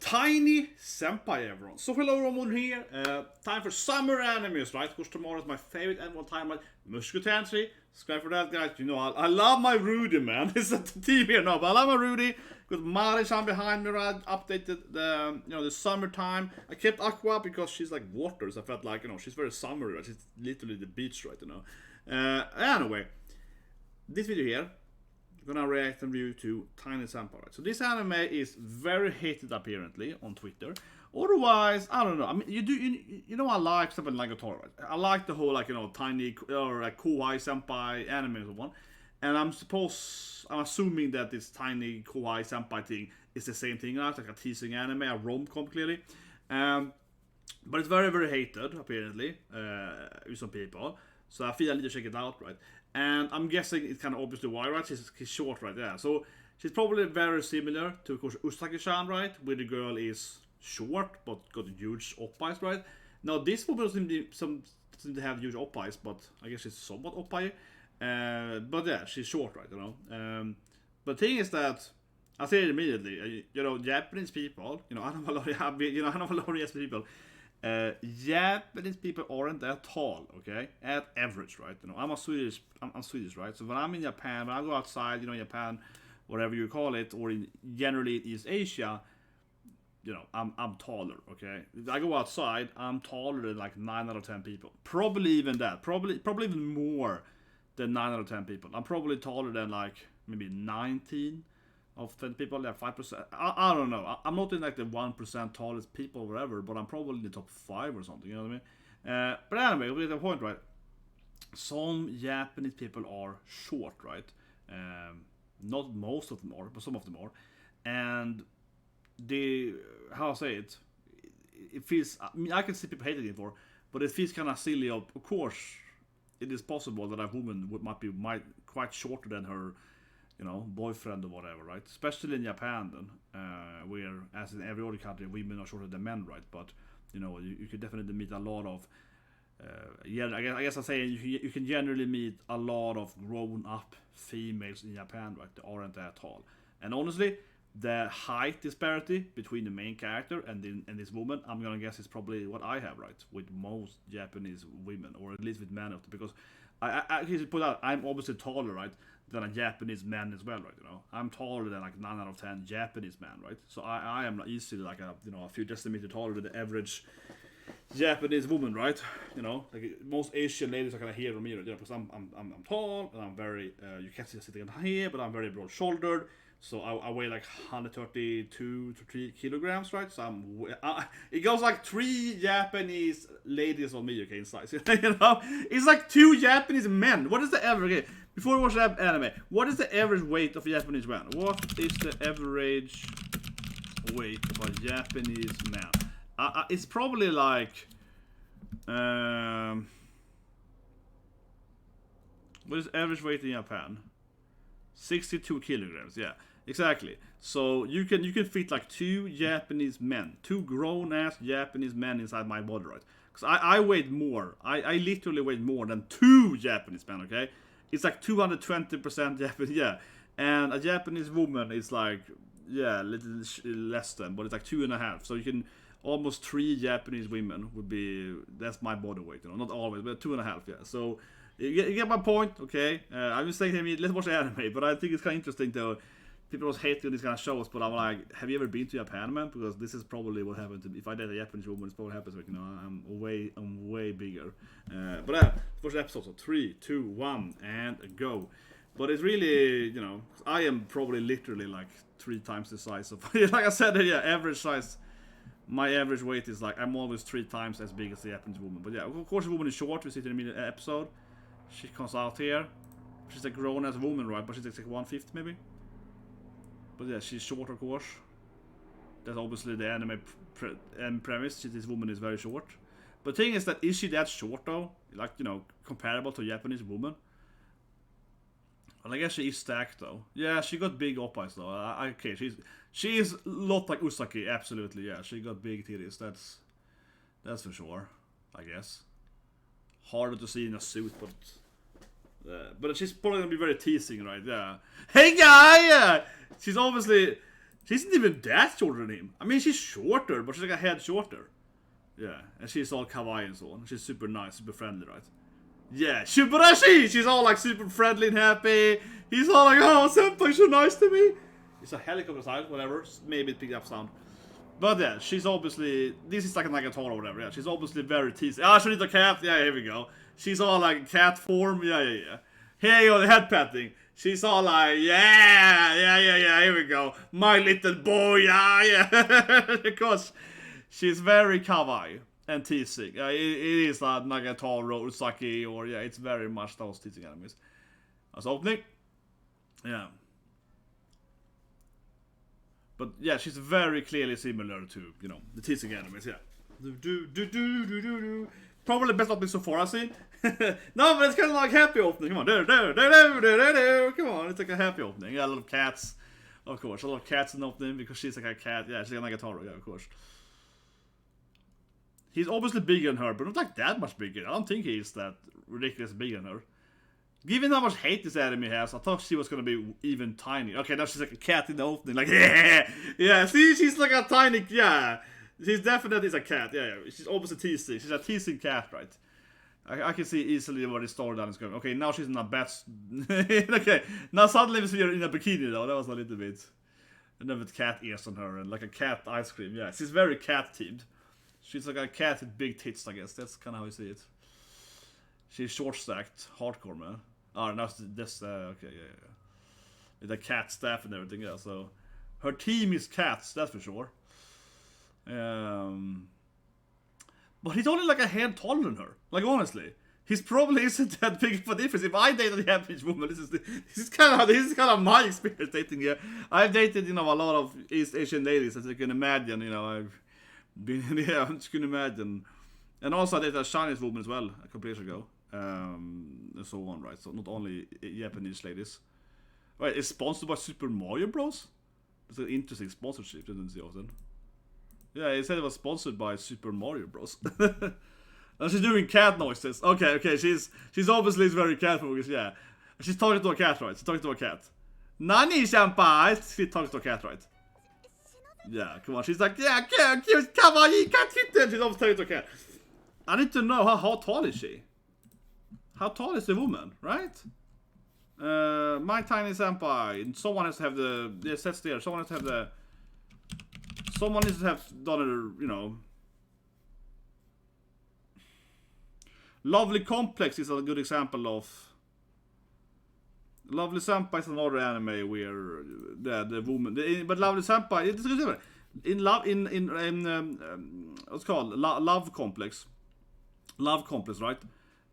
Tiny Senpai, everyone. So hello, Ramon here. Time for summer animes, right? Because tomorrow is my favorite anime time, like Musketeer 3. Subscribe for that, guys. You know, I love my Rudy, man. It's a team here now, but I love my Rudy. Got Mari-san behind me, right? Updated the summertime. I kept Aqua because she's like water, so I felt like, she's very summery, right? She's literally the beach, right? Anyway, this video here, gonna react and review to Tiny Senpai. Right? So this anime is very hated apparently on Twitter. Otherwise, I don't know. I mean, you know I like something like a Right? I like the whole Tiny or like Kawaii Senpai anime and one. And I'm assuming that this Tiny Kawaii Senpai thing is the same thing, right? Like a teasing anime, a rom-com clearly. But it's very, very hated apparently with some people. So I feel I need to check it out, right? And I'm guessing it's kind of obviously why, right? She's short, right? Yeah. So she's probably very similar to, of course, Usagi-chan, right? Where the girl is short but got huge oppais, right? Now this woman doesn't seem to have huge oppais, but I guess she's somewhat oppai. But yeah, she's short, right? But the thing is that I say it immediately. Japanese people. I know a lot of Japanese people. Japanese people aren't that tall, okay? At average, right? I'm Swedish, right? So when I'm in Japan, when I go outside, Japan, whatever you call it, or generally in East Asia, I'm taller, okay? If I go outside, I'm taller than like 9 out of 10 people. Probably even that. Probably even more than 9 out of 10 people. I'm probably taller than like maybe 19 of 10 people, yeah, 5%. I don't know. I'm not in like the 1% tallest people or whatever, but I'm probably in the top 5 or something, you know what I mean? But anyway, we get the point, right? Some Japanese people are short, right? Not most of them are, but some of them are. And how I say it, it feels, I mean, I can see people hating it for, but it feels kind of silly. Of course, it is possible that a woman might quite shorter than her boyfriend or whatever, right? Especially in Japan then, where, as in every other country, women are shorter than men, right? But, you could definitely meet a lot of, I guess I say you can generally meet a lot of grown-up females in Japan, right? They aren't that tall. And honestly, the height disparity between the main character and this woman, I'm gonna guess is probably what I have, right? With most Japanese women, or at least with men, because I can put out, I'm obviously taller, right, than a Japanese man as well, right? I'm taller than like 9 out of 10 Japanese man, right? So I am easily like a few decimeters taller than the average Japanese woman, right? Like most Asian ladies are kind of here on me, right? Because I'm tall and I'm very you can't see sitting here, but I'm very broad shouldered. So I weigh like 132 to 3 kilograms, right? So it goes like 3 Japanese ladies on me, okay, in size. It's like 2 Japanese men. What is the average? Okay, before we watch that anime, what is the average weight of a Japanese man? What is the average weight of a Japanese man? It's probably like what is average weight in Japan? 62 kilograms, yeah, exactly. So you can fit like 2 Japanese men, 2 grown-ass Japanese men inside my body, right? Because I weighed more. I literally weighed more than 2 Japanese men, okay? It's like 220% Japanese, yeah. And a Japanese woman is like, yeah, a little less than, but it's like 2.5. So you can, almost 3 Japanese women would be, that's my body weight, not always, but 2.5, yeah. So you get my point, okay? I'm just saying, let's watch the anime, but I think it's kind of interesting though. People always hate these kind of shows, but I'm like, have you ever been to Japan, man? Because this is probably what happened to me. If I date a Japanese woman, it's probably happens. Like, I'm way bigger. But let's watch the episode. So 3, 2, 1, and go. But it's really, I am probably literally like 3 times the size of. Like I said, yeah, average size. My average weight is like, I'm always 3 times as big as the Japanese woman. But yeah, of course, the woman is short. We see it in the episode. She comes out here. She's a grown-ass woman, right? But she's like 1/5 maybe. But yeah, she's short, of course. That's obviously the anime premise. This woman is very short. But the thing is that, is she that short though? Like, comparable to a Japanese woman? Well, I guess she is stacked though. Yeah, she got big oppais though. Okay, she's a lot like Usagi, absolutely. Yeah, she got big titties. That's for sure, I guess. Harder to see in a suit, but she's probably gonna be very teasing, right? Yeah. Hey guy! She's obviously She isn't even that shorter than him. I mean, she's shorter, but she's like a head shorter. Yeah, and she's all kawaii and so on. She's super nice, super friendly, right? Yeah, Shibarashi! She's all like super friendly and happy. He's all like, oh, Senpai, so nice to me. It's a helicopter side, whatever. Maybe it picked up sound. But yeah, she's obviously... This is like a Nagatoro or whatever, yeah. She's obviously very teasy. Ah, she needs a cat. Yeah, here we go. She's all like cat form. Yeah. Here you go, the head patting. She's all like, yeah, here we go. My little boy, yeah. Because she's very kawaii and teasing. It is like Nagatoro, Usaki, or yeah, it's very much those teasing enemies. That's opening. Yeah. But yeah, she's very clearly similar to, you know, the teasing enemies, yeah. Probably best opening so far I've seen. No, but it's kind of like happy opening. Come on, come on, it's like a happy opening. Yeah, a lot of cats, of course. A lot of cats in the opening because she's like a cat. Yeah, she's like a Nagatoro, yeah, of course. He's obviously bigger than her, but not like that much bigger. I don't think he's that ridiculous bigger than her. Given how much hate this anime has, I thought she was gonna be even tiny. Okay, now she's like a cat in the opening, like yeah. See, she's like a tiny, yeah. She's definitely a cat, yeah. She's obviously teasing. She's a teasing cat, right? I can see easily where the storyline is going. Okay, now she's in a bat. Okay, now suddenly we see her in a bikini though. That was a little bit. And then with cat ears on her and like a cat ice cream. Yeah, she's very cat themed. She's like a cat with big tits, I guess. That's kind of how you see it. She's short stacked, hardcore, man. Oh, now this. Okay, yeah. With the cat staff and everything, yeah. So her team is cats, that's for sure. But he's only like a head taller than her. Like honestly, he's probably isn't that big of a difference. If I dated a average woman, this is kind of my experience dating. Yeah, I've dated, you know, a lot of East Asian ladies, as you can imagine. You know, I've been yeah, you can imagine, and also I dated a Chinese woman as well a couple years ago, and so on, right? So not only Japanese ladies. Right, it's sponsored by Super Mario Bros. It's an interesting sponsorship, didn't see often. Yeah, he said it was sponsored by Super Mario Bros. And she's doing cat noises. Okay, she's obviously very cat focused, yeah. She's talking to a cat, right? She's talking to a cat. Tiny Senpai! She's talking to a cat, right? Yeah, come on. She's like, yeah, cute, kawaii, cat kitten! She's always talking to a cat. I need to know how tall is she? How tall is the woman, right? My Tiny Senpai. Someone has to have the... It says there. Someone has to have the... Someone needs to have done it, you know. Lovely Complex is a good example of. Lovely Senpai is another anime where the woman, but Lovely Senpai, it's good. What's it called? Love Complex. Love Complex, right?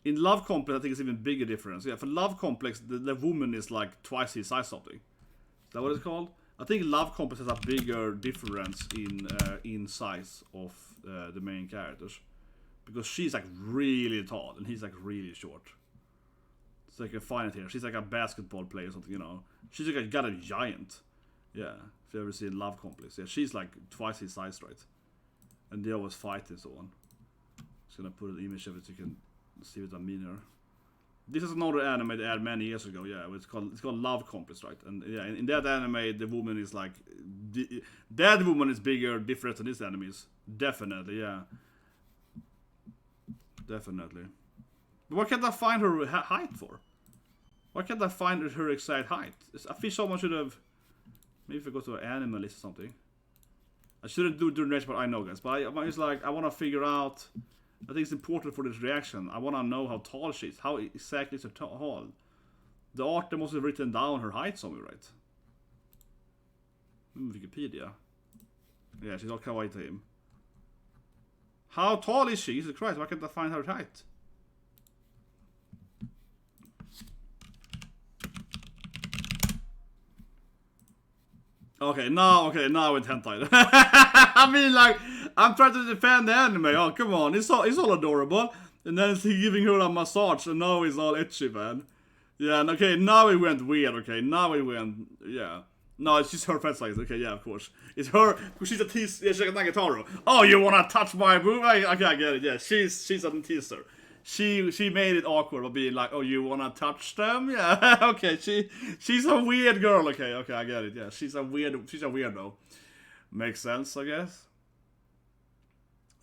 In Love Complex, I think it's even bigger difference. Yeah, for Love Complex, the woman is like twice his size something. Is that what it's called? I think Love Complex has a bigger difference in size of the main characters, because she's like really tall and he's like really short. So I can find it here. She's like a basketball player or something, you know. She's like got a giant. Yeah, if you ever seen Love Complex, yeah, she's like twice his size, right? And they always fight and so on. Just gonna put an image of it so you can see what I mean here. This is another anime they had many years ago, yeah. It's called Love Complex, right? And yeah, in that anime, the woman is like, that woman is bigger, different than this anime is. Definitely, yeah. Definitely. But what can't I find her height for? Why can't I find her exact height? I feel someone should have. Maybe if I go to an anime list or something. I shouldn't do it during reaction, but I know, guys. But it's like I want to figure out. I think it's important for this reaction. I want to know how tall she is. How exactly is her tall? The author must have written down her height somewhere, right? Wikipedia. Yeah, she's all kawaii to him. How tall is she? Jesus Christ, why can't I find her height? Okay, now it's hentai. I mean, like, I'm trying to defend the anime. Oh, come on, it's all adorable. And then he's giving her a massage, and now it's all itchy, man. Yeah, and okay, now it went weird. Okay, now it went, yeah. No, it's just her pet size. Okay, yeah, of course. It's her, because she's a teaser. Yeah, she's like a Nagatoro. Oh, you wanna touch my boob? Okay, I get it. Yeah, she's a teaser. she made it awkward by being like, oh, you wanna touch them? Yeah, okay, she's a weird girl. Okay, I get it. Yeah, she's a weirdo. Makes sense, I guess.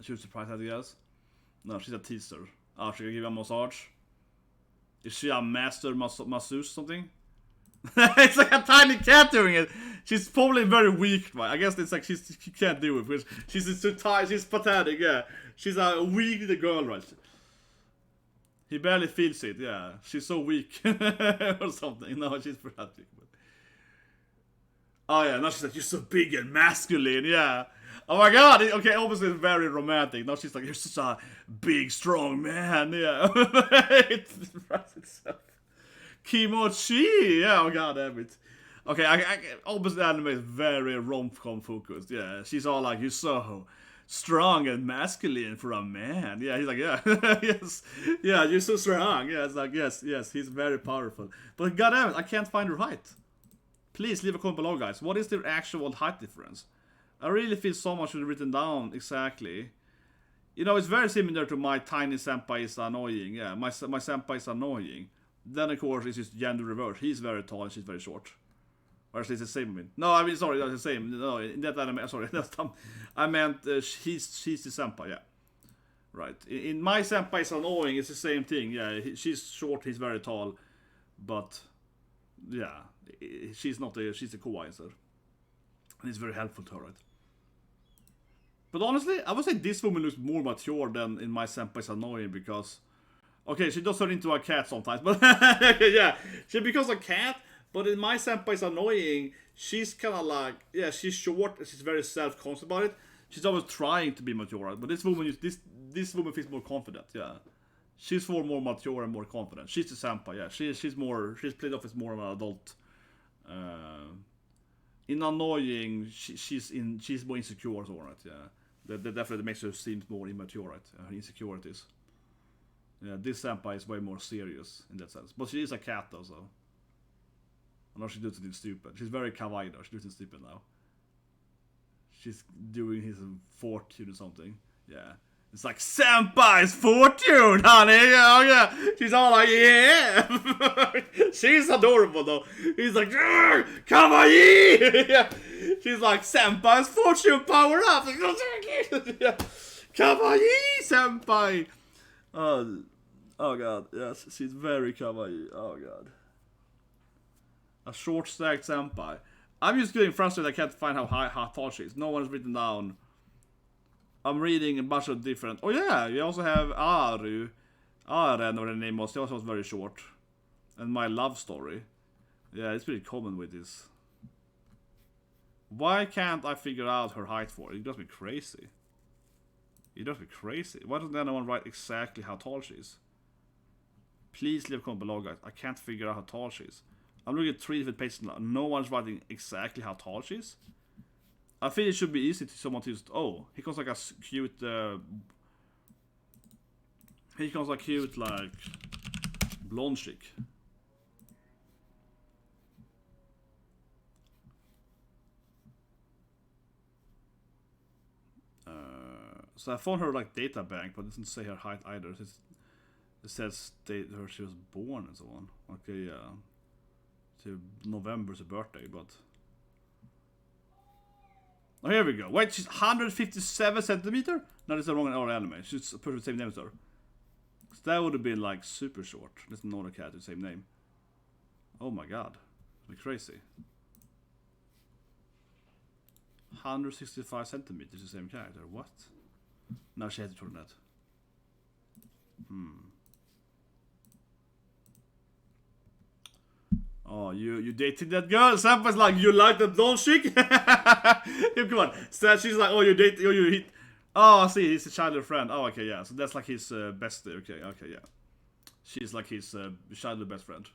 She was surprised, I guess. No, she's a teaser. Oh, she can give a massage. Is she a master masseuse something? It's like a tiny cat doing it. She's probably very weak, right? I guess it's like she can't do it because she's too tired. She's pathetic. Yeah, she's a weak little girl, right? He barely feels it. Yeah, she's so weak or something. No, she's pathetic. But... oh yeah, now she's like, you're so big and masculine. Yeah. Oh my god. Okay, obviously it's very romantic. Now she's like, you're such a big, strong man. Yeah. It writes itself. Kimochi! Yeah, oh god damn it. Okay, obviously the anime is very rom-com focused, yeah. She's all like, you're so strong and masculine for a man. Yeah, he's like, yeah, yes. Yeah, you're so strong. Yeah, it's like, yes, he's very powerful. But god damn it, I can't find her height. Please leave a comment below, guys. What is the actual height difference? I really feel so much should be written down exactly. You know, it's very similar to my Tiny Senpai is annoying. Yeah, my Senpai is annoying. Then, of course, it's just gender reverse. He's very tall and she's very short. Or actually, it's the same. I mean. No, I mean, sorry, that's the same. No, in that anime, sorry, that's dumb. I meant she's the senpai, yeah. Right. In My Senpai is annoying, it's the same thing. Yeah, she's short, he's very tall. But, yeah, she's the kawaii, sir. And it's very helpful to her, right? But honestly, I would say this woman looks more mature than in My Senpai is annoying because... okay, she does turn into a cat sometimes, but yeah, she becomes a cat, but in My Senpai is annoying, she's kind of like, yeah, she's short, she's very self-conscious about it, she's always trying to be mature, right? But this woman feels more confident, yeah. She's more mature and more confident. She's the senpai, yeah, she's played off as more of an adult. In annoying, she's more insecure, so right, yeah. That definitely makes her seem more immature, right? Her insecurities. Yeah, this senpai is way more serious in that sense. But she is a cat though, so... I know she does something stupid. She's very kawaii though, she does something stupid now. She's doing his fortune or something. Yeah. It's like, Senpai's fortune, honey! Oh yeah! She's all like, yeah! She's adorable though. He's like, kawaii! Yeah. She's like, Senpai's fortune, power up! Yeah. Kawaii, senpai! Oh god, yes, she's very kawaii. Oh god. A short stacked senpai. I'm just getting frustrated I can't find how tall she is. No one has written down. I'm reading a bunch of different... oh yeah, you also have Aren, or the name was. She also was very short. And My Love Story. Yeah, it's pretty common with this. Why can't I figure out her height for it? It does me crazy. It does me crazy. Why doesn't anyone write exactly how tall she is? Please leave a comment below, guys. I can't figure out how tall she is. I'm looking at 3 different pages now. No one's writing exactly how tall she is. I feel it should be easy to someone to just... oh, he comes like a cute... he comes like cute, like... blonde chick. So I found her like data bank, but it doesn't say her height either. It says her she was born and so on. Okay, yeah. So November's her birthday, but... oh, here we go. Wait, she's 157 centimeter? No, that's the wrong anime. She's put the same name as her. So that would have been like super short. There's another cat with the same name. Oh my god. That's crazy. 165 centimeters, the same character. What? Now she had to turn that. Oh, you dated that girl? Senpai's like, you like the blonde chick? Come on. So she's like, oh, you date, oh, you hit. Oh, I see, he's a childhood friend. Oh, okay, yeah. So that's like his best. Okay, yeah. She's like his childhood best friend.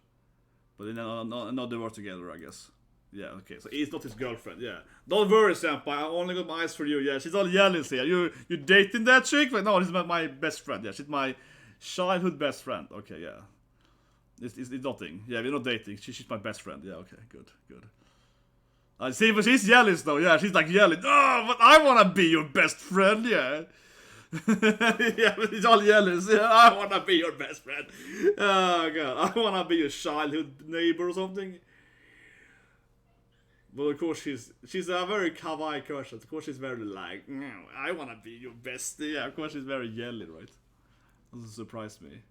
But then not they work together, I guess. Yeah, okay. So he's not his girlfriend. Yeah. Don't worry, Senpai. I only got my eyes for you. Yeah, she's all jealous here. You dating that chick? But no, this is my best friend. Yeah, she's my childhood best friend. Okay, yeah. It's nothing. Yeah, we're not dating. She's my best friend. Yeah, okay, good. I see, but she's jealous though. Yeah, she's like yelling. Oh, but I wanna be your best friend. Yeah. Yeah, but he's all jealous. I wanna be your best friend. Oh god, I wanna be your childhood neighbor or something. Well, of course she's a very kawaii person. Of course she's very like, no, I wanna be your bestie. Yeah, of course she's very jelly, right? Doesn't surprise me.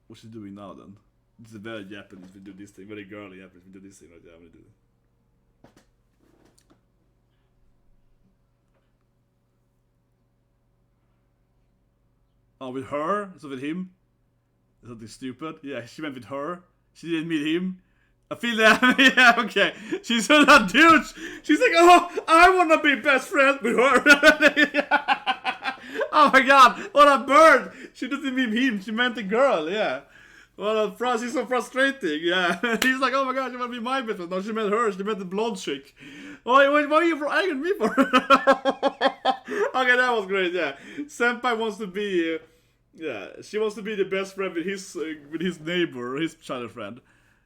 What's she doing now then? It's a very Japanese we do this thing, very girly Japanese we do this thing, right? Yeah, I'm gonna do it. Oh, with her? So with him? Is something stupid? Yeah, she went with her. She didn't meet him. I feel that. Yeah, okay. She's so that dude. She's like, oh, I wanna be best friends with her. Oh my god, what a bird! She didn't mean him, she meant the girl, yeah. What a she's so frustrating, yeah. He's like, oh my god, you wanna be my best friend? No, she meant her, she meant the blonde chick. Why are you angry me for? Okay, that was great, yeah. Senpai wants to be, yeah, she wants to be the best friend with his neighbor, his childhood friend.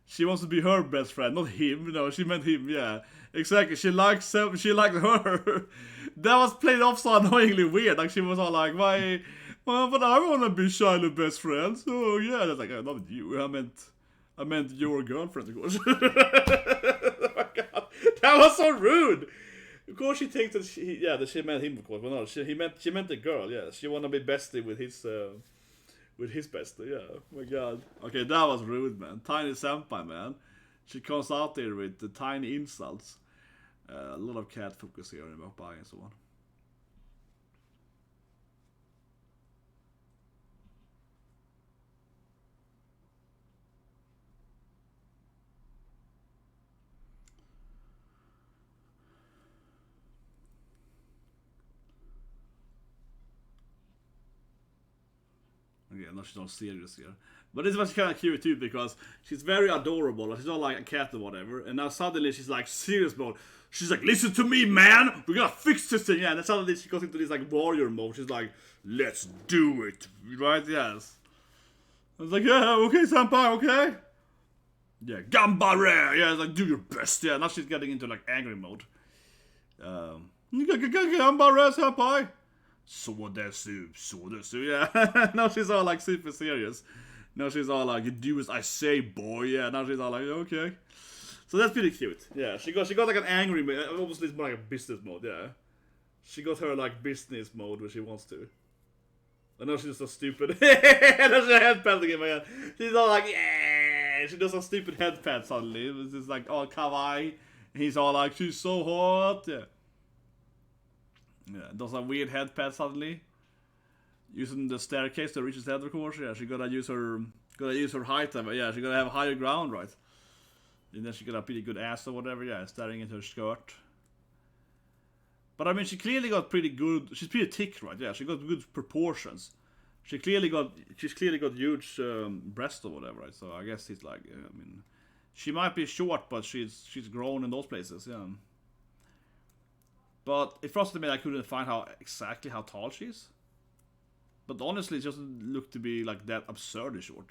She wants to be her best friend, not him. No, she meant him, yeah. Exactly, she liked her. That was played off so annoyingly weird. Like, she was all like, why? Well, but I want to be childhood best friends. Oh, yeah. That's like, not you. I meant your girlfriend, of course. Oh, my God. That was so rude. Of course, she thinks that she meant him, of course. But no, she meant the girl, yeah. She want to be bestie with his bestie, yeah. Oh my god. Okay, that was rude, man. Tiny Senpai, man. She comes out there with the tiny insults. A lot of cat focus here in oppai and so on. Yeah, no, she's not serious here. But this was kind of cute too, because she's very adorable. She's not like a cat or whatever. And now suddenly she's like serious mode. She's like, listen to me, man! We're gonna fix this thing! Yeah, and then suddenly she goes into this like warrior mode. She's like, let's do it! Right? Yes. I was like, yeah, okay, Senpai, okay? Yeah, Gambare! Yeah, it's like, do your best. Yeah, now she's getting into like angry mode. Gambare, Senpai! So desu, yeah. Now she's all like super serious. Now she's all like, you do as I say, boy. Yeah, now she's all like, okay. So that's pretty cute. Yeah, she got like an angry mode. Obviously it's more like a business mode, yeah. She got her like business mode where she wants to. I know she's so stupid. And she's head patting him again. She's all like, yeah. She does a stupid head pat suddenly. It's just like all kawaii. And he's all like, she's so hot. Yeah. Yeah, does a weird head pat suddenly. Using the staircase to reach his head, of course. Yeah, she gotta use her height. Yeah, she gotta have higher ground, right? And then she got a pretty good ass or whatever. Yeah, staring into her skirt. But I mean, she clearly got pretty good. She's pretty thick, right? Yeah, she got good proportions. She's clearly got huge breasts or whatever, right? So I guess it's like, I mean, she might be short, but she's grown in those places. Yeah. But it frustrated me that I couldn't find exactly how tall she is. But honestly, it doesn't look to be like that absurdly short.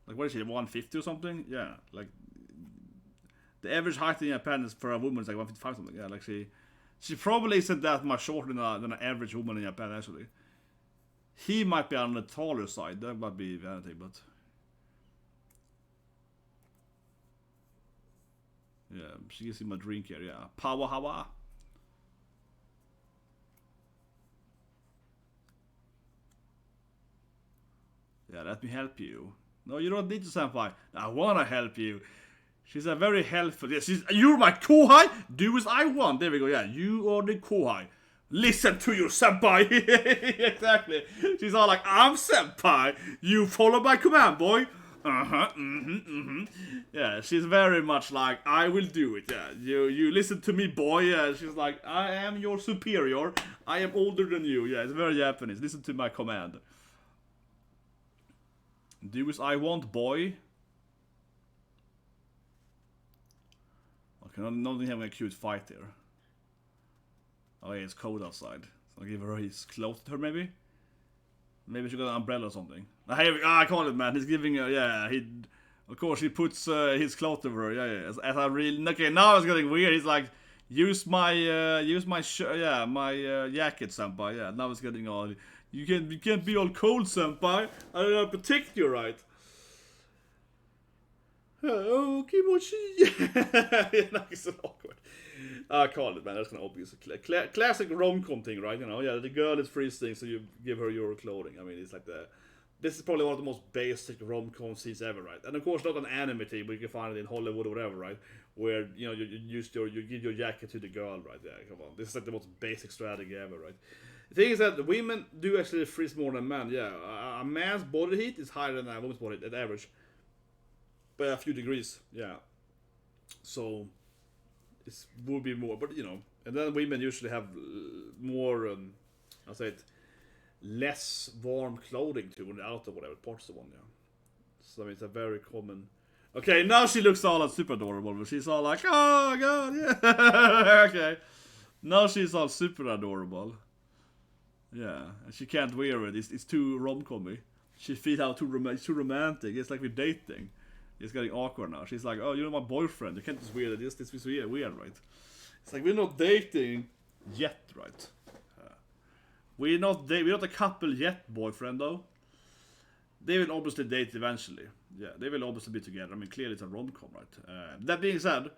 Like, what is she, 150 or something? Yeah, like the average height in Japan is for a woman is like 155 something. Yeah, like she probably isn't that much shorter than an average woman in Japan actually. He might be on the taller side. That might be vanity, but yeah, she gives him a drink here. Yeah, power hawa. Yeah, let me help you. No, you don't need to, Senpai. I wanna help you. She's a very helpful. Yeah, you're my kohai. Do as I want. There we go. Yeah, you are the kohai. Listen to your senpai. Exactly. She's all like, I'm senpai. You follow my command, boy. Yeah, she's very much like, I will do it. Yeah, you listen to me, boy. Yeah, she's like, I am your superior. I am older than you. Yeah, it's very Japanese. Listen to my command. Do as I want, boy. Okay, not having a cute fight there. Oh yeah, it's cold outside. So I'll give her his clothes to her, maybe? Maybe she got an umbrella or something. I call it, man. He's giving her, yeah, of course, he puts his clothes over her, yeah. As I really, okay, now it's getting weird. He's like, use my jacket, senpai. Yeah, now it's getting all. You can't be all cold, senpai. I don't know, protect you, right? Oh, kimochi. Yeah, it's so awkward. I call it, man. That's kind of obvious. Classic rom-com thing, right? You know, yeah, the girl is freezing, so you give her your clothing. I mean, it's like this is probably one of the most basic rom-com scenes ever, right? And of course, not an anime thing, but you can find it in Hollywood or whatever, right? Where you give your jacket to the girl, right? Yeah, come on. This is like the most basic strategy ever, right? The thing is that women do actually freeze more than men. Yeah, a man's body heat is higher than a woman's body heat at average, by a few degrees. Yeah, so it would be more, but you know, and then women usually have more. I'll say it. Less warm clothing too when they're out or whatever parts of one, yeah. So I mean, it's a very common. Okay, now she looks all like super adorable, but she's all like, oh god, yeah. Okay, now she's all super adorable. Yeah, and she can't wear it. It's too rom-commy. She feels out too romantic. It's like we're dating. It's getting awkward now. She's like, oh, you're my boyfriend. You can't just wear it. This is weird, right? It's like we're not dating yet, right? We're not a couple yet, boyfriend, though. They will obviously date eventually. Yeah, they will obviously be together. I mean, clearly it's a rom-com, right? That being said,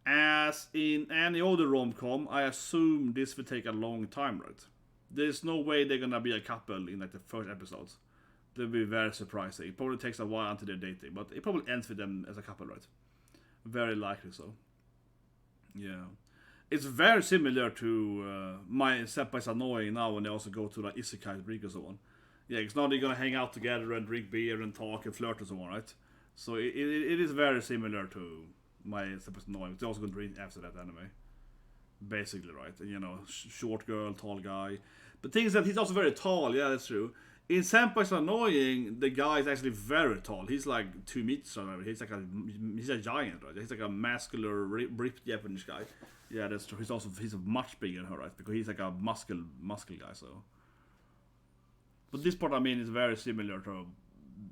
as in any other rom-com, I assume this will take a long time, right? There's no way they're gonna be a couple in like the first episodes. They'll be very surprising. It probably takes a while until they're dating, but it probably ends with them as a couple, right? Very likely so. Yeah. It's very similar to My Senpai's Annoying now when they also go to like isekai drink and so on. Yeah, because now they're gonna hang out together and drink beer and talk and flirt and so on, right? So it is very similar to My Senpai's Annoying. They're also gonna drink after that anime. Basically, right? And, you know, short girl, tall guy. But the thing is that he's also very tall, yeah, that's true. In Senpai's Annoying, the guy is actually very tall. He's like 2 meters or whatever. He's a giant, right? He's like a muscular, ripped Japanese guy. Yeah, that's true. He's much bigger than her, right? Because he's like a muscle guy, so. But this part, I mean, is very similar to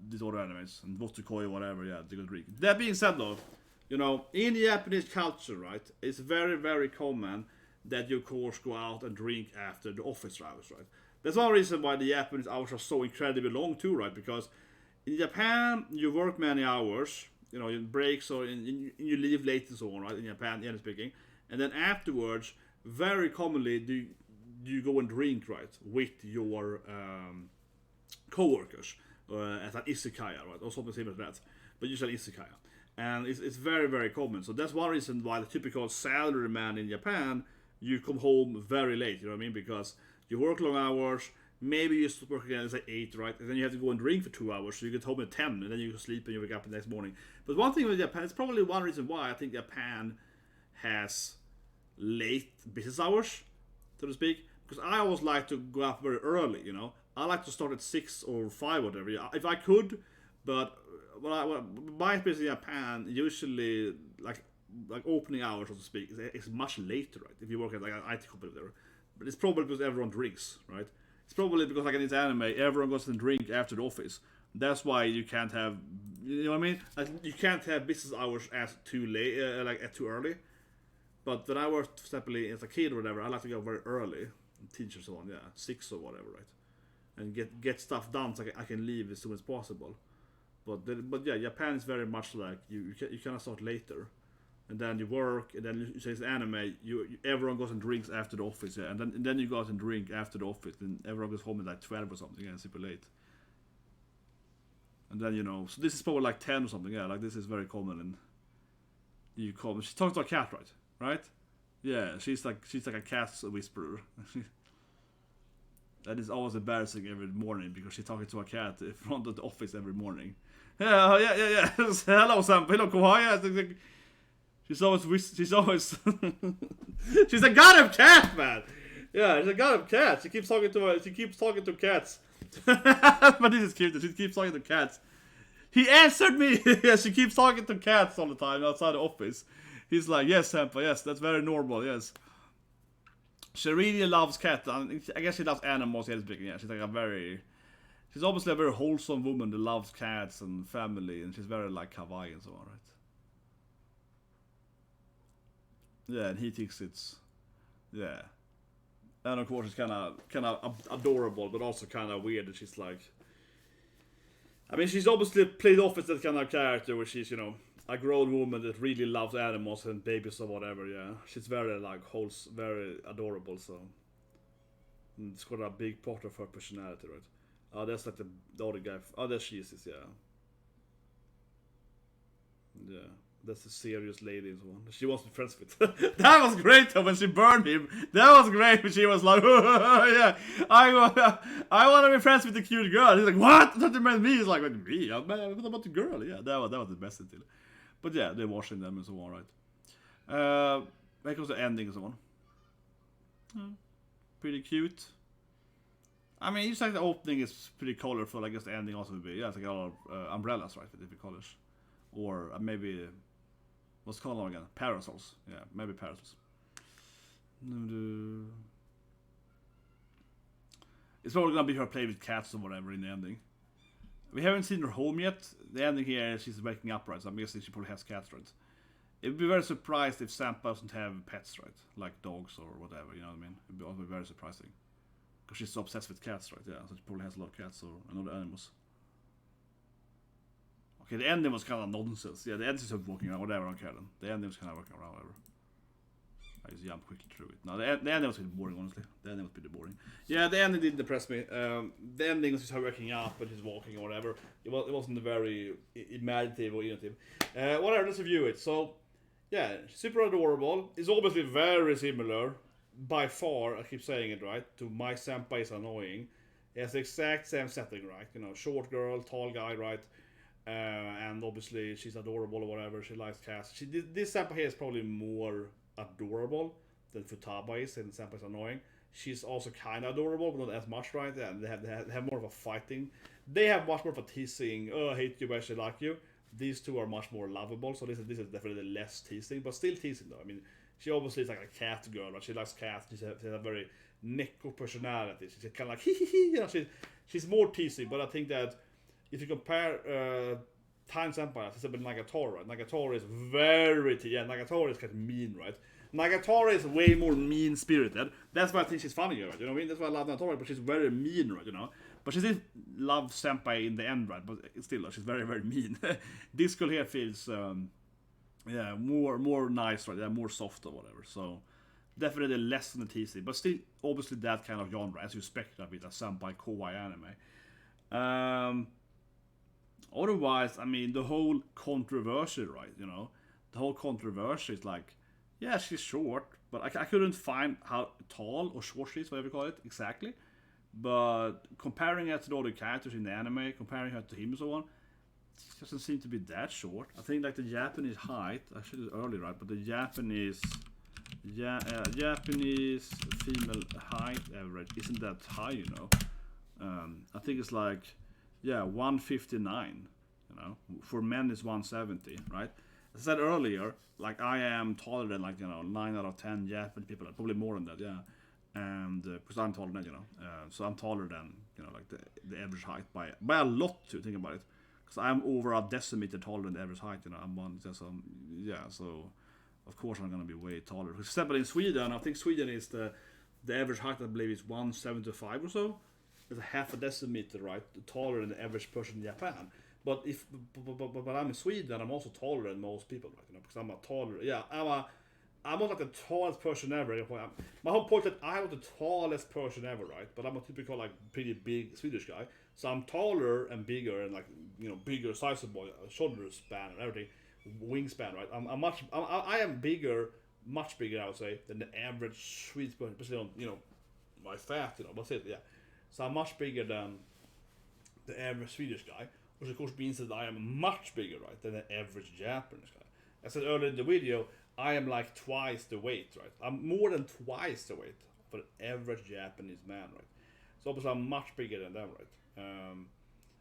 these other animes and Wotsukoi, whatever. Yeah, they could drink. That being said, though, you know, in Japanese culture, right, it's very, very common that you, of course, go out and drink after the office hours, right? That's one reason why the Japanese hours are so incredibly long too, right? Because in Japan, you work many hours, you know, in breaks or you leave late and so on, right? In Japan, generally speaking. And then afterwards, very commonly, do you go and drink, right, with your co-workers at an izakaya, right, or something similar to that. But usually izakaya, and it's very, very common. So that's one reason why the typical salary man in Japan, you come home very late. You know what I mean? Because you work long hours. Maybe you start working at like 8, right? And then you have to go and drink for 2 hours. So you get home at 10, and then you sleep and you wake up the next morning. But one thing with Japan, it's probably one reason why I think Japan has late business hours, so to speak, because I always like to go up very early, you know. I like to start at 6 or 5 or whatever, if I could, but my experience in Japan, usually, like opening hours, so to speak, is much later, right, if you work at like an IT company or whatever. But it's probably because everyone drinks, right? It's probably because like in this anime, everyone goes and drink after the office. That's why you can't have, you know what I mean? Like, you can't have business hours as too late, like too early. But when I worked separately as a kid or whatever, I like to go very early and teach and so on, yeah, 6 or whatever, right? And get stuff done so I can leave as soon as possible. But yeah, Japan is very much like you kind of start later, and then you work, and then you say it's anime. Everyone goes and drinks after the office, yeah, and then you go out and drink after the office, and everyone goes home at like 12 or something, yeah, super late. And then, you know, so this is probably like 10 or something, yeah, like this is very common. And you come, she talks to a cat, right? Right? Yeah, she's like a cat whisperer. That is always embarrassing every morning because she's talking to a cat in front of the office every morning. Yeah. Hello, Sam. Hello, Kohaya. She's always she's a goddamn cat, man. Yeah, she's a goddamn cat. She keeps talking to cats. But this is cute. She keeps talking to cats. He answered me. Yeah, she keeps talking to cats all the time outside the office. He's like, yes, Senpai, yes, that's very normal, yes. She really loves cats. I guess she loves animals, yeah, speaking. Yeah, she's obviously a very wholesome woman that loves cats and family, and she's very like kawaii and so on, Yeah, and he thinks it's, yeah. And of course it's kind of adorable, but also kind of weird that she's like, I mean, she's obviously played off as that kind of character where she's, you know, a grown woman that really loves animals and babies or whatever, yeah. She's very, like, very adorable, so. And it's got a big part of her personality, right? Oh, that's like the other guy. Oh, there she is, yeah. Yeah. That's the serious lady and so on. She wants to be friends with. That was great though when she burned him. That was great when she was like, yeah, I want to be friends with the cute girl. He's like, what? That you meant me? He's like, me? What about the girl? Yeah, that was the best until. But yeah, they're washing them and so on, right? When it comes to ending and so on. Pretty cute. I mean, it's like the opening is pretty colorful. I guess the ending also would be. Yeah, it's like a lot of umbrellas, right, for different colors. Or maybe, what's it called again? Parasols. Yeah, maybe parasols. It's probably gonna be her play with cats or whatever in the ending. We haven't seen her home yet. The ending here, she's waking up, right? So I'm guessing she probably has cats, right? It would be very surprised if Senpai doesn't have pets, right? Like dogs or whatever, you know what I mean? It would be also very surprising. Because she's so obsessed with cats, right? Yeah, so she probably has a lot of cats or other animals. Okay, the ending was kind of nonsense. Yeah, the ending was walking around, whatever, I don't care then. The ending was kind of walking around, whatever. I just jumped quickly through it. No, the ending was pretty boring, honestly. The ending was pretty boring. Yeah, the ending didn't depress me. The ending was just her waking up and she's walking or whatever. It wasn't very imaginative or innovative. Whatever, let's review it. So, yeah, super adorable. It's obviously very similar, by far, I keep saying it, right, to My Senpai is Annoying. It has the exact same setting, right? You know, short girl, tall guy, right? And obviously she's adorable or whatever. She likes cats. This Senpai here is probably more adorable than Futaba is, and Senpai is Annoying. She's also kind of adorable, but not as much, right? And they have more of a fighting. They have much more of a teasing. Oh, I hate you, but I actually like you. These two are much more lovable. So this is definitely less teasing, but still teasing though. I mean, she obviously is like a cat girl, right? She likes cats. She has a very Neko personality. She's kind of like you know. She's more teasing, but I think that if you compare Tiny Senpai to Nagatoro, Nagatoro is very Nagatoro is kind of mean, right? Nagatoro is way more mean-spirited. That's why I think she's funny, right? You know what I mean? That's why I love Nagatoro, but she's very mean, right? You know? But she did love Senpai in the end, right? But still, she's very, very mean. This girl here feels, more nice, right? Yeah, more soft or whatever. So definitely less than the TC, but still, obviously that kind of genre, as you expect of it, a Senpai kawaii anime. Otherwise, I mean, the whole controversy, right? You know, the whole controversy is like, yeah, she's short, but I couldn't find how tall or short she is, whatever you call it, exactly. But comparing her to the other characters in the anime, comparing her to him and so on, she doesn't seem to be that short. I think like the Japanese height, I should have earlier, right? But the Japanese female height average isn't that high, you know. I think it's like, 159, you know. For men it's 170, right? As I said earlier, like I am taller than 9 out of 10 Japanese people, probably more than that, yeah. And because I'm taller than, so I'm taller than, like the average height by a lot to think about it. Because I'm over a decimeter taller than the average height, I'm one, so of course I'm gonna be way taller. Except in Sweden, I think Sweden is the average height, I believe, is 175 or so. It's a half a decimeter, right, taller than the average person in Japan. But I'm in Sweden, I'm also taller than most people, right? Because I'm a taller, I'm not like the tallest person ever. My whole point is that I'm not the tallest person ever, right? But I'm a typical, like, pretty big Swedish guy. So I'm taller and bigger and, like, bigger size of boy, shoulder span and everything, wingspan, right? I am bigger, much bigger, I would say, than the average Swedish person, especially on, my fat, that's it, yeah. So I'm much bigger than the average Swedish guy, which of course means that I am much bigger, right, than the average Japanese guy. As I said earlier in the video, I am like twice the weight, right? I'm more than twice the weight of an average Japanese man, right? So obviously I'm much bigger than them, right?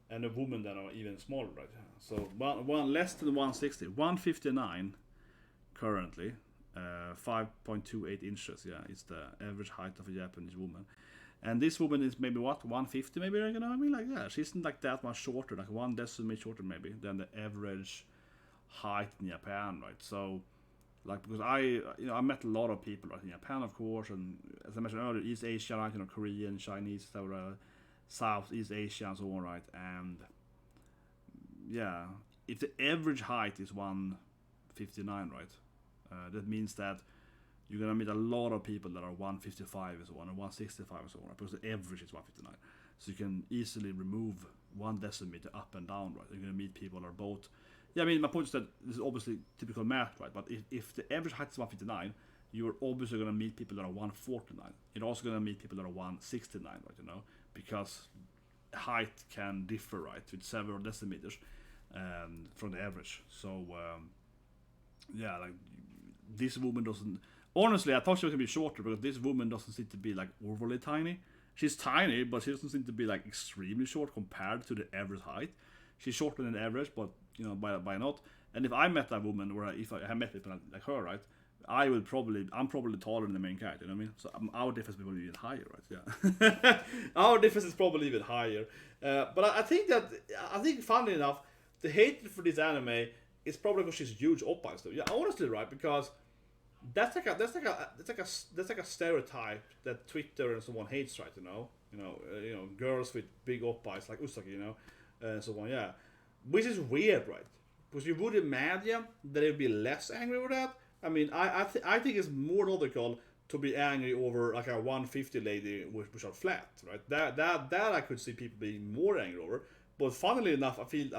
And a woman then are even smaller, right? So one less than 160, 159 currently, 5.28 inches, it's the average height of a Japanese woman. And this woman is maybe 150 maybe, she isn't like that much shorter, like 1 decimeter shorter maybe than the average height in Japan, right? So Like, because I met a lot of people right in Japan, of course, and as I mentioned earlier, East Asia, right, Korean, Chinese, Southeast Asia, and so on, right, and yeah, if the average height is 159, right, that means that you're gonna meet a lot of people that are 155 and so on, or 165 and so on, right? Because the average is 159. So you can easily remove 1 decimeter up and down, right? You're gonna meet people that are both. Yeah, I mean, my point is that this is obviously typical math, right? But if the average height is 159, you're obviously gonna meet people that are 149. You're also gonna meet people that are 169, right? Because height can differ, right, with several decimeters from the average. So yeah, like this woman doesn't. Honestly, I thought she was gonna be shorter because this woman doesn't seem to be like overly tiny. She's tiny, but she doesn't seem to be like extremely short compared to the average height. She's shorter than the average, but by not. And if I met that woman, or if I met people like her, right, I'm probably taller than the main character. You know what I mean? So our difference is probably even higher, right? Yeah, our difference is probably even higher. But I think funnily enough, the hatred for this anime is probably because she's huge oppai stuff. Yeah, honestly, right, because. That's like a stereotype that Twitter and so on hates, right? Girls with big oppais like Usagi, and so on. Yeah, which is weird, right? Because you would imagine that they'd be less angry over that. I mean, I think it's more logical to be angry over like a 150 lady which are flat, right? That I could see people being more angry over. But funnily enough, I feel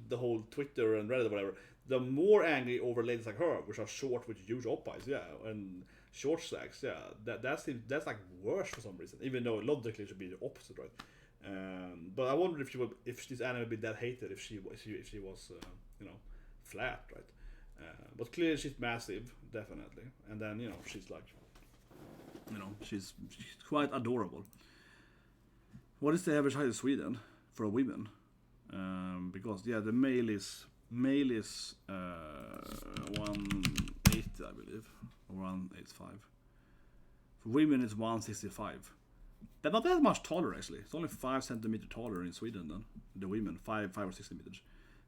the whole Twitter and Reddit or whatever. They're more angry over ladies like her, which are short with huge oppais, yeah, and short stacks, yeah. That's like worse for some reason, even though logically it should be the opposite, right? But I wonder if this anime would be that hated if she was flat, right? But clearly she's massive, definitely, and then she's like, she's quite adorable. What is the average height in Sweden for a woman? Because the male is 180, I believe, or 185. For women, it's 165. They're not that much taller, actually. It's only 5 centimeters taller in Sweden than the women, 5 or 6 centimeters.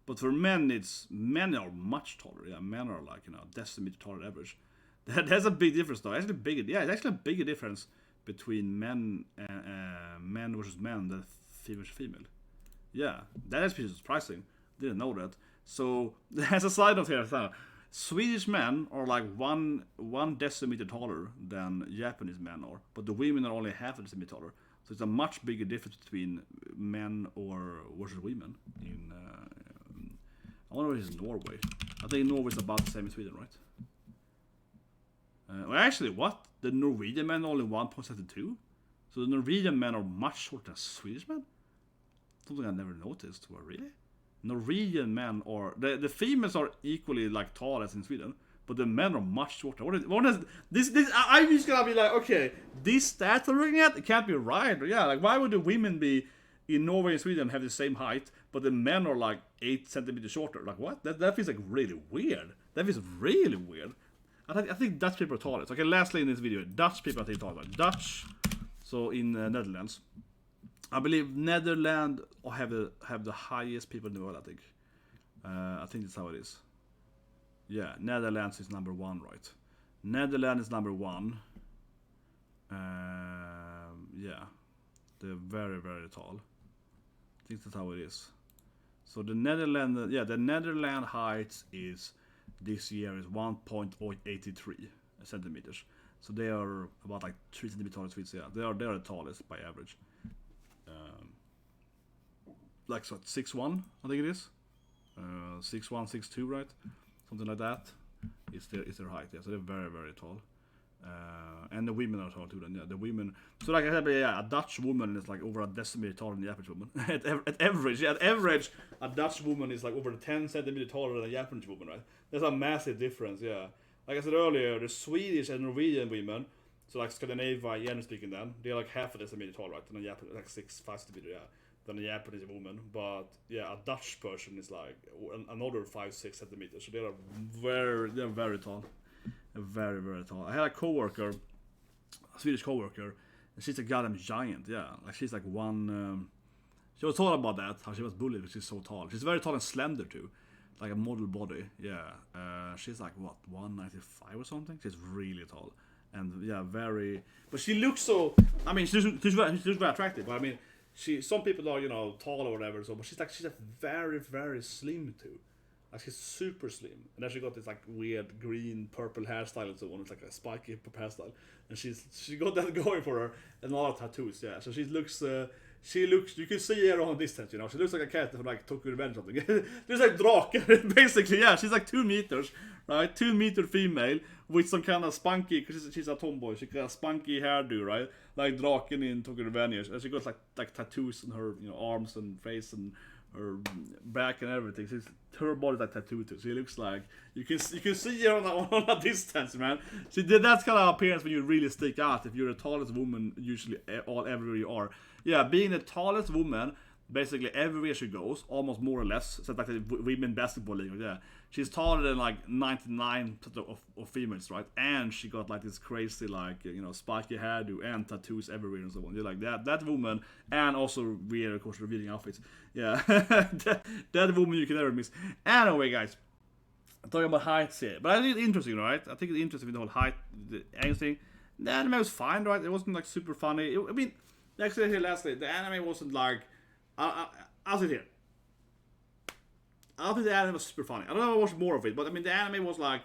But for men, men are much taller. Yeah, men are like a decimeter taller than average. That's a big difference, though. It's actually a bigger difference between men versus men than female versus female. Yeah, that is pretty surprising. Didn't know that. So, as a side note here, Swedish men are like one decimeter taller than Japanese men are, but the women are only half a decimeter taller. So it's a much bigger difference between men versus women. I wonder if it's Norway. I think Norway is about the same in Sweden, right? Well, actually, what? The Norwegian men are only 1.72? So the Norwegian men are much shorter than Swedish men? Something I never noticed. Well, really? Norwegian men are the females are equally like tall as in Sweden, but the men are much shorter. What is this? I'm just gonna be like, okay, these stats I'm looking at, it can't be right. Yeah, like why would the women be in Norway and Sweden have the same height, but the men are like 8 centimeters shorter? Like what? That feels like really weird. That feels really weird. I think Dutch people are taller. Okay, lastly in this video, Dutch people I think taller. Dutch, so in Netherlands. I believe Netherlands have the highest people in the world, I think that's how it is. Yeah, Netherlands is number 1, right? Netherlands is number 1. Yeah, they're very, very tall. I think that's how it is. So the Netherlands height is this year is 1.83 centimeters. So they are about like 3 centimeters taller than Swedes. Yeah, they are the tallest by average. Like so 6'1", I think it is. 6'1", 6'2", right? Something like that. Is their height? Yeah, so they're very, very tall. And the women are tall too. Then the women. So like I said, a Dutch woman is like over a decimeter taller than the Japanese woman. at average, a Dutch woman is like over 10 centimeters taller than a Japanese woman, right? There's a massive difference. Yeah. Like I said earlier, the Swedish and Norwegian women, so like Scandinavia, generally speaking, then they're like half a decimeter tall, right? And a Japanese like 5 centimeters, yeah. Than a Japanese woman, but yeah, a Dutch person is like another 5-6 centimeters. So they're very tall, very, very tall. I had a Swedish coworker, and she's a goddamn giant. Yeah, like she's like one. She was told about that how she was bullied because she's so tall. She's very tall and slender too. like a model body. Yeah, she's like what 195 or something. She's really tall and yeah, very. But she looks so. I mean, she's very attractive. But I mean, some people are tall or whatever. So, but she's like very very slim too. Like she's super slim, and then she got this like weird green purple hairstyle and so on. It's like a spiky hairstyle, and she got that going for her, and a lot of tattoos. Yeah, so she looks. You can see her on distance. She looks like a cat from like Tokyo Revenge or something. There's like Drake, basically. Yeah, she's like 2 meters, right? 2 meter female with some kind of spunky. Because she's a tomboy. She got a spunky hairdo, right? Like Draken in Tokyo Revenge. And she got like tattoos on her, arms and face and her back and everything. Her body's like tattooed too. She looks like you can see her on a distance, man. She did that kind of appearance when you really stick out. If you're the tallest woman, usually everywhere you are. Yeah, being the tallest woman, basically everywhere she goes, almost more or less. So like the women basketball league. Yeah, she's taller than like 99% of females, right? And she got like this crazy like spiky hairdo and tattoos everywhere and so on. You're like that woman, and also weird, of course, revealing outfits. Yeah, that woman you can never miss. Anyway, guys, I'm talking about heights here, but I think it's interesting, right? I think it's interesting with the whole height anything. The anime was fine, right? It wasn't like super funny. I mean, actually, here lastly, the anime wasn't like. I'll sit here. I don't think the anime was super funny. I don't know if I watched more of it, but I mean, the anime was like,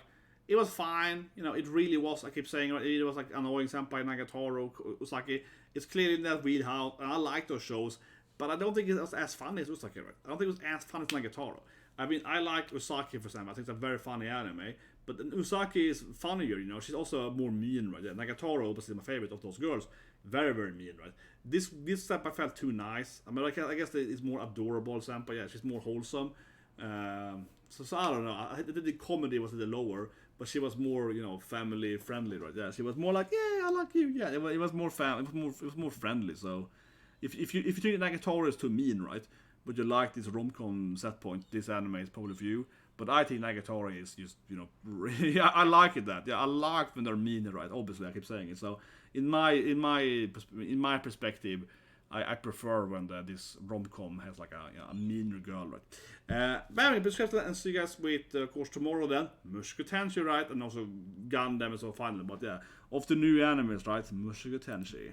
it was fine. It really was. I keep saying it was like annoying Senpai Nagatoro. Usaki. It's clearly in that wheelhouse, and I like those shows, but I don't think it was as funny as Usaki. Right? I don't think it was as funny as Nagatoro. I mean, I like Usaki for example. I think it's a very funny anime, but Usaki is funnier. She's also more mean, right? Yeah, Nagatoro, obviously my favorite of those girls. Very, very mean, right? This Senpai felt too nice. I mean, I guess it's more adorable Senpai. Yeah, she's more wholesome. So I don't know. I think the comedy was a little lower, but she was more, family friendly, right? Yeah, she was more like, yeah, I like you. Yeah, it was more it was more friendly. So if you think Nagatoro is too mean, right? But you like this rom-com set point, this anime is probably for you. But I think Nagatoro is just, really, I like it that. Yeah, I like when they're mean, right? Obviously, I keep saying it. So in my perspective, I prefer when this rom-com has like a meaner girl, right? But anyway, and see you guys with, of course, tomorrow then, Mushoku Tensei, right? And also Gundam and so finally. But yeah, of the new animes, right? Mushoku Tensei.